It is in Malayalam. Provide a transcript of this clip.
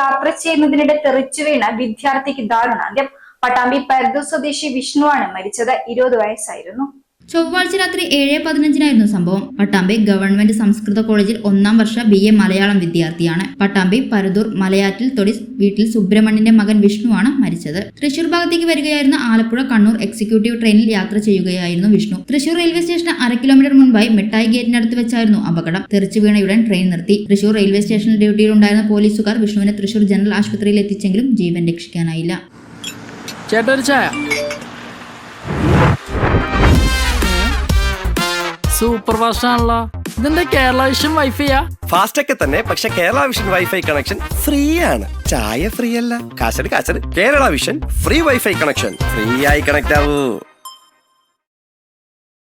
യാത്ര ചെയ്യുന്നതിനിടെ തെറിച്ചു വീണ വിദ്യാർത്ഥിക്ക് ദാരുണാന്ത്യം. പട്ടാമ്പി പരുദൂർ സ്വദേശി വിഷ്ണുവാണ് മരിച്ചത്. 20 വയസ്സായിരുന്നു. ചൊവ്വാഴ്ച രാത്രി 7:15 സംഭവം. പട്ടാമ്പി ഗവൺമെന്റ് സംസ്കൃത കോളേജിൽ 1ാം വർഷ BA മലയാളം വിദ്യാർത്ഥിയാണ്. പട്ടാമ്പി പരുദൂർ മലയാറ്റിൽ തൊടി വീട്ടിൽ സുബ്രഹ്മണ്യന്റെ മകൻ വിഷ്ണുവാണ് മരിച്ചത്. തൃശൂർ ഭാഗത്തേക്ക് വരികയായിരുന്ന ആലപ്പുഴ കണ്ണൂർ എക്സിക്യൂട്ടീവ് ട്രെയിനിൽ യാത്ര ചെയ്യുകയായിരുന്നു വിഷ്ണു. തൃശൂർ റെയിൽവേ സ്റ്റേഷന് 1/2 കിലോമീറ്റർ മുൻപായി മിഠായി ഗേറ്റിനടുത്ത് വെച്ചായിരുന്നു അപകടം. തെറിച്ചു വീണയുടൻ ട്രെയിൻ നിർത്തി. തൃശൂർ റെയിൽവേ സ്റ്റേഷനിൽ ഡ്യൂട്ടിയിലുണ്ടായിരുന്ന പോലീസുകാർ വിഷ്ണുവിനെ തൃശൂർ ജനറൽ ആശുപത്രിയിൽ എത്തിച്ചെങ്കിലും ജീവൻ രക്ഷിക്കാനായില്ല. സൂപ്പർ ഫാസ്റ്റ് ആണല്ലോ. ഇതിന്റെ കേരള വിഷൻ വൈഫൈയാ? ഫാസ്റ്റ് ഒക്കെ തന്നെ, പക്ഷെ Kerala vision wifi connection free ആണ്. ചായ ഫ്രീ അല്ല, കാശട് Kerala vision free wifi connection. Free ആയി കണക്ട് ആവൂ.